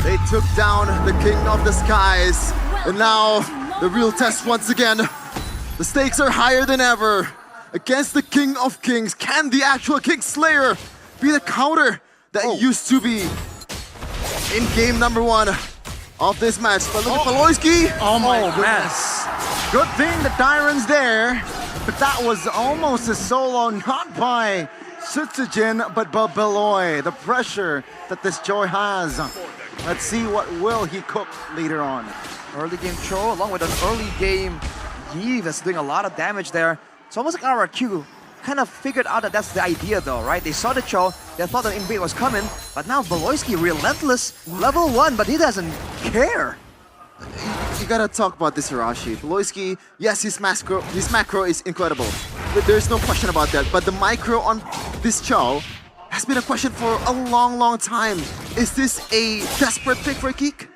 They took down the King of the Skies. And now, the real test once again. The stakes are higher than ever. Against the King of Kings, can the actual King Slayer be the counter that it used to be in game number 1 of this match? But look at baloyskie. Oh my goodness. Good thing the dyrenn's there, but that was almost a solo, not by Sutsujin, but by Baloy. The pressure that this Joy has. Let's see what will he cook later on. Early game Cho along with an early game Yves that's doing a lot of damage there. It's almost like RRQ kind of figured out that that's the idea though, right? They saw the Cho, they thought that invade was coming, but now baloyskie relentless, level 1, but he doesn't care. You gotta talk about this Hiroshi. baloyskie, yes, his macro is incredible. There's no question about that. But the micro on this Cho has been a question for a long time. Is this a desperate pick for GEEK?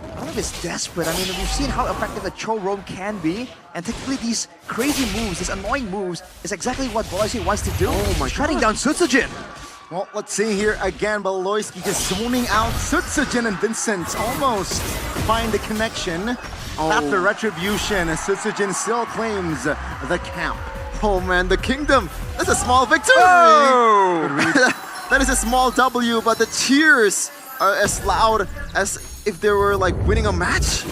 I don't know if it's desperate. I mean, we've seen how effective a Cho roam can be, and technically these crazy moves, these annoying moves, is exactly what baloyskie wants to do. Oh my shutting God. down Sutsujin. Well, let's see here again, baloyskie just zoning out Sutsujin, and Vincentt almost find the connection. After retribution, Sutsujin still claims the camp. Oh man, the kingdom! That's a small victory! Oh! That is a small W, but the cheers are as loud as if they were like winning a match.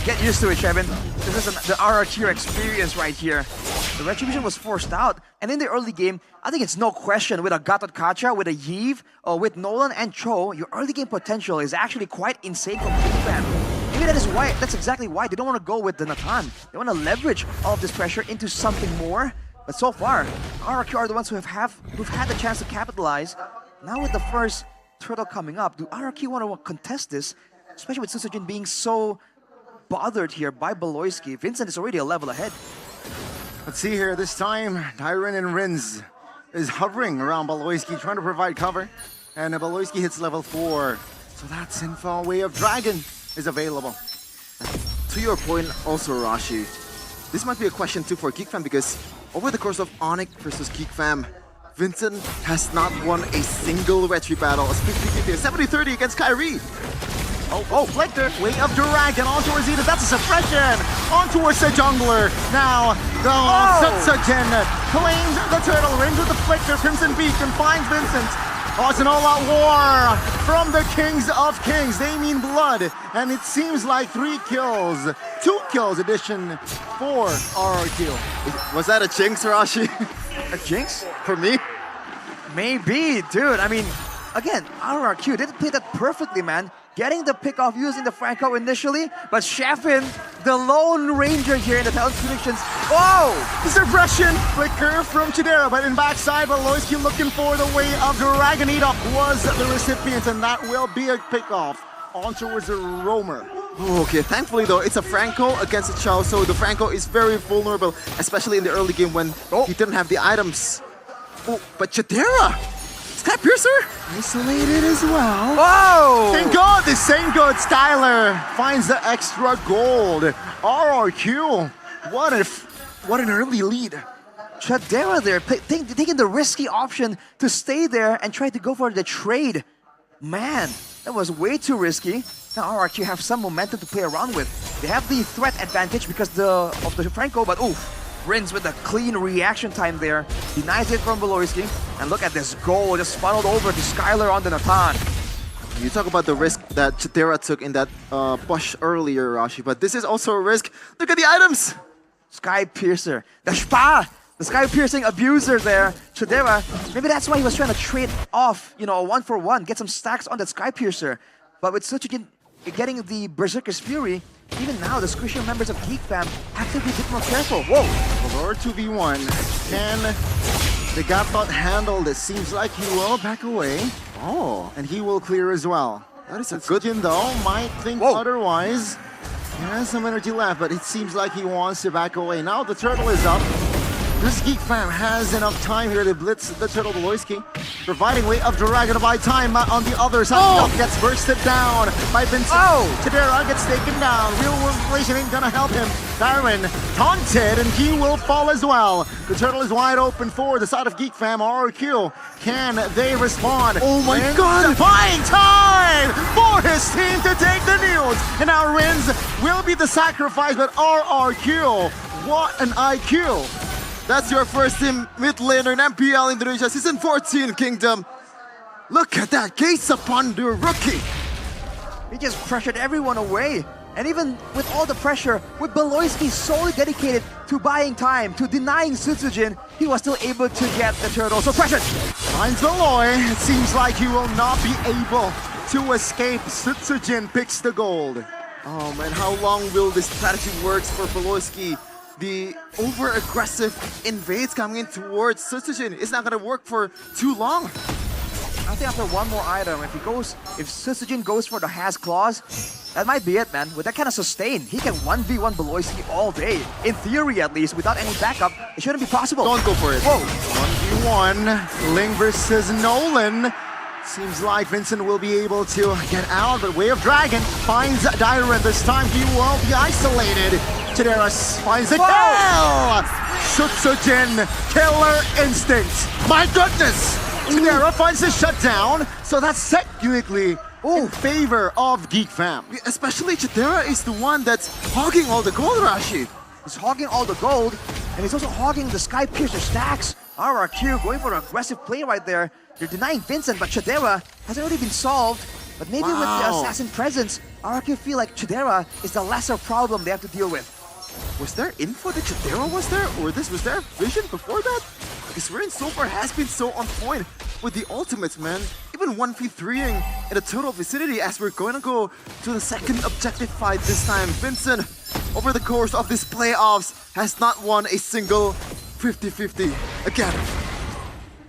Get used to it, Shevin. This is the RRQ experience right here. The retribution was forced out, and in the early game, I think it's no question with a Gatot Kacha, with a Yves, with Nolan and Cho, your early game potential is actually quite insane from GEEK. Maybe that is why, that's exactly why they don't want to go with the Nathan. They want to leverage all of this pressure into something more. But so far, RRQ are the ones who've had the chance to capitalize. Now with the first turtle coming up, do RRQ want to contest this? Especially with Sutsujin being so bothered here by baloyskie. Vincentt is already a level ahead. Let's see here, this time, dyrennn and rinz is hovering around baloyskie, trying to provide cover. And baloyskie hits level 4. So that Sinful Way of Dragon is available. To your point also, Rashi, this might be a question too for GEEK because over the course of Onyx versus GEEK, Vincentt has not won a single retry battle. A split 70-30 against Kyrie. Oh, Flicker, Way of Dragon onto Rosita, that's a suppression! On towards the jungler. Now, Sutsujin claims the turtle, rings with the Flicker, Crimson Beak, and finds Vincentt. Oh, it's an all-out war from the Kings of Kings. They mean blood, and it seems like 3 kills, 2 kills addition for RRQ. Was that a jinx, Rashi? A jinx? For me? Maybe, dude. I mean, again, RRQ didn't play that perfectly, man. Getting the pick off using the Franco initially, but Sheffin, the lone ranger here in the talent predictions. Oh! Suppression Flicker from Caderaa, but in backside, baloyskie looking for the Way of Dragon. Idok was the recipient, and that will be a pick off on towards the roamer. Okay, thankfully though, it's a Franco against a Cho, so the Franco is very vulnerable, especially in the early game when he didn't have the items. Oh, but Caderaa! Sky Piercer? Isolated as well. Whoa! Thank God, the same good Skylar finds the extra gold. RRQ, what an early lead. Caderaa there, taking the risky option to stay there and try to go for the trade. Man, that was way too risky. Now RRQ have some momentum to play around with. They have the threat advantage because of the Franco, but oof. rinz with a clean reaction time there. Denies it from baloyskie. And look at this goal just funneled over to Skylar on the Nathan. You talk about the risk that Caderaa took in that push earlier, Rashi, but this is also a risk. Look at the items! Sky Piercer. The Spa! The Sky Piercing abuser there. Caderaa, maybe that's why he was trying to trade off, you know, a 1-for-1, get some stacks on that Sky Piercer. But with Sutsujin getting the Berserker's Fury, even now, the squishier members of GEEK have to be a bit more careful. Whoa! Veldora 2v1. Can the Gatot handle this? Seems like he will back away. Oh, And he will clear as well. that is a Good good... though, might think Whoa. otherwise. He has some energy left, but it seems like he wants to back away. Now the turtle is up. This Geek fam has enough time here to blitz the turtle baloyskie, providing way of dragon to buy time on the other side. Oh! Gets bursted down by Vincentt. Oh! Caderaa gets taken down. Real world inflation ain't gonna help him. Dyrennn taunted, and he will fall as well. The turtle is wide open for the side of Geek fam. RRQ, can they respond? Oh my Rinz God! buying time for his team to take the news. And now Rinz will be the sacrifice, but RRQ, what an IQ. That's your first team mid laner in MPL Indonesia Season 14 Kingdom. Look at that, gaze upon the rookie. He just pressured everyone away. And even with all the pressure, with baloyskie solely dedicated to buying time, to denying sutsujin, he was still able to get the turtle. So pressured! Finds Baloy. It seems like he will not be able to escape. Sutsujin picks the gold. Oh man, how long will this strategy work for baloyskie? The over-aggressive invades coming in towards Sutsujin is not gonna work for too long. I think after one more item, if sutsujin goes for the has claws, that might be it, man. With that kind of sustain, he can 1v1 baloyskie all day. In theory, at least, without any backup, it shouldn't be possible. Don't go for it. Whoa! 1v1, Ling versus Nolan. Seems like Vincentt will be able to get out, but Way of Dragon finds Dyrennn. This time he will be isolated. Caderaa finds a kill! Sutsujin, killer instinct. My goodness! Caderaa finds the shutdown, so that's technically in favor of Geek fam. Especially Caderaa is the one that's hogging all the gold, Rashi. He's hogging all the gold, and he's also hogging the Sky Piercer stacks. RRQ going for an aggressive play right there. They're denying Vincentt, but Caderaa has already been solved. But maybe with the assassin presence, RRQ feel like Caderaa is the lesser problem they have to deal with. Was there info that Caderaa was there? Or was there vision before that? Because rinz so far has been so on point with the ultimates, man. Even 1v3ing in a total vicinity as we're going to go to the second objective fight this time. Vincentt, over the course of this playoffs, has not won a single 50-50 again.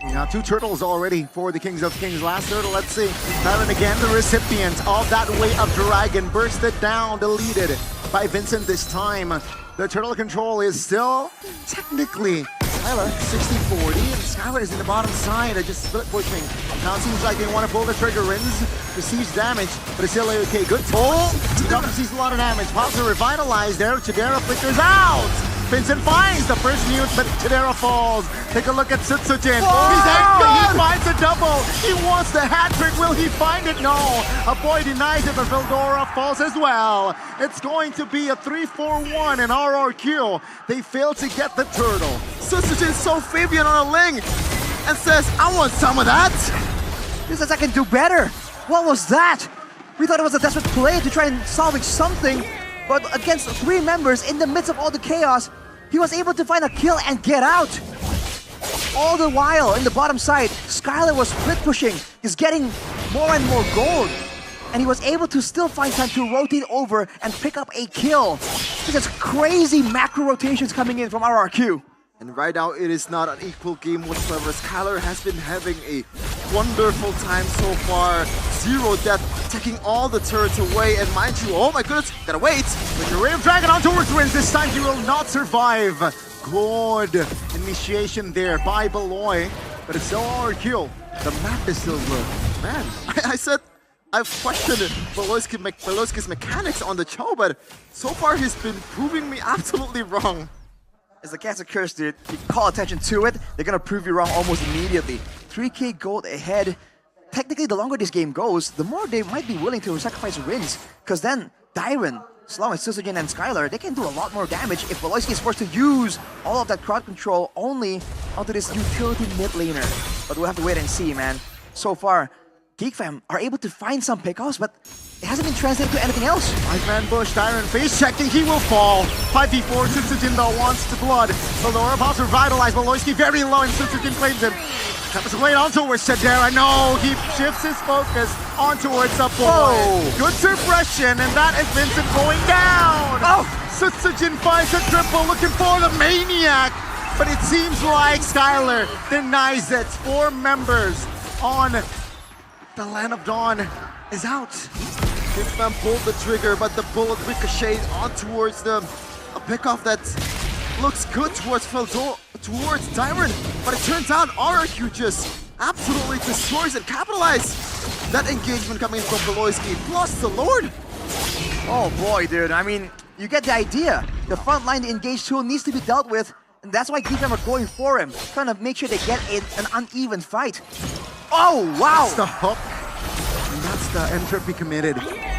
We got 2 turtles already for the Kings of Kings. Last turtle, let's see. Dyrennn again, the recipient of that Way of Dragon. Bursted down, deleted by Vincentt this time. The turtle control is still technically Skylar 60-40, and Skylar is in the bottom side, just split pushing. Now it seems like they want to pull the trigger. Rinz receives damage, but it's still okay. Good pull. Idok receives a lot of damage. Pops are revitalized there. Caderaa flickers out. Vincentt finds the first mute, but Caderaa falls. Take a look at Sutsujin. He's angry. He finds a double. He wants the hat trick. Will he find it? No. Aboy denies it, but Veldora falls as well. It's going to be a 3-4-1 in RRQ. They fail to get the turtle. Sutsujin so Fabian on a Ling and says, I want some of that. He says, I can do better. What was that? We thought it was a desperate play to try and salvage something. But against 3 members in the midst of all the chaos, he was able to find a kill and get out. All the while, in the bottom side, Skylar was split pushing. He's getting more and more gold. And he was able to still find time to rotate over and pick up a kill. This is crazy macro rotations coming in from RRQ. And right now, it is not an equal game whatsoever. Skylar has been having a wonderful time so far. 0 death, taking all the turrets away. And mind you, oh my goodness, gotta wait. With the Ray of Dragon on towards Rinz, this time he will not survive. Good initiation there by Baloy, but it's still RRQ. The map is still blue. Man, I said I've questioned baloyskie's mechanics on the show, but so far he's been proving me absolutely wrong. It's a cancer curse, dude. You call attention to it, they're gonna prove you wrong almost immediately. 3k gold ahead. Technically, the longer this game goes, the more they might be willing to sacrifice Rinz. Because then, Dyrennn, as long as Sutsujin and Skylar, they can do a lot more damage if baloyskie is forced to use all of that crowd control only onto this utility mid laner. But we'll have to wait and see, man. So far, Geek fam are able to find some pickoffs, but it hasn't been translated to anything else. 5-man bush, Dyrennn face checking, he will fall. 5v4, Sutsujin though wants the blood. Veldora pops revitalize, baloyskie very low and Sutsujin claims him. Comes away on towards Caderaa. No, he shifts his focus on towards Aboy. Good suppression, and that is Vincentt going down. Sutsujin finds a triple, looking for the maniac. But it seems like Skylar denies it. 4 members on the Land of Dawn is out. Kingsman pulled the trigger, but the bullet ricocheted on towards them. A pickoff that looks good towards towards dyrennn, but it turns out RRQ just absolutely destroys and capitalizes that engagement coming from baloyskie plus the Lord. Oh boy, dude. I mean, you get the idea. The front line, the engaged tool needs to be dealt with, and that's why GEEK are going for him, trying to make sure they get an uneven fight. Oh, wow! That's the hook. And that's the entropy committed.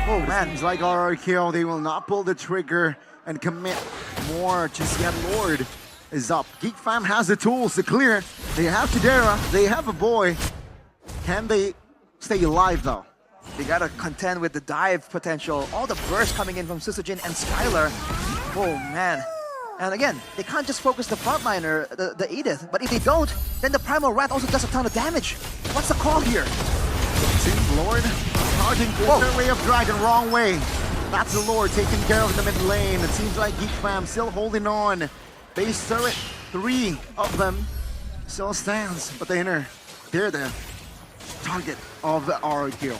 Oh, man. It's like RRQ, they will not pull the trigger and commit more just yet. Lord is up. GEEK fam has the tools to clear. They have caderaa, they have aboy. Can they stay alive though? They gotta contend with the dive potential, all the bursts coming in from Sutsujin and Skylar. Oh, man. And again, they can't just focus the frontliner, the Edith, but if they don't, then the Primal Rat also does a ton of damage. What's the call here? Team Lord charging their way of dragon, wrong way. That's the Lord taking care of the mid lane. It seems like GEEK fam still holding on. Base turret, 3 of them still stands, but the inner, they're the target of the RRQ.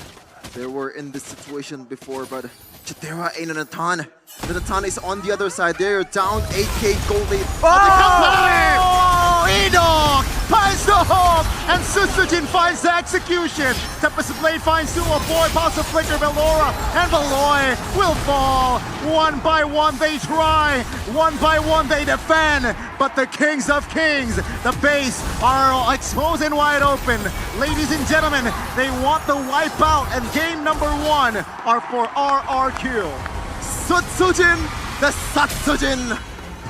They were in this situation before, but caderaa ain't in a ton. The Natan is on the other side. They're down 8k gold lead. Oh, idok finds the hook, and Sutsujin finds the execution. Tempest Blade finds two aboy, pass the flicker, veldora, and Baloy will fall. One by one they try, one by one they defend, but the Kings of Kings, the base, are exposed and wide open. Ladies and gentlemen, they want the wipeout, and game number 1 are for RRQ. Sutsujin, the Sutsujin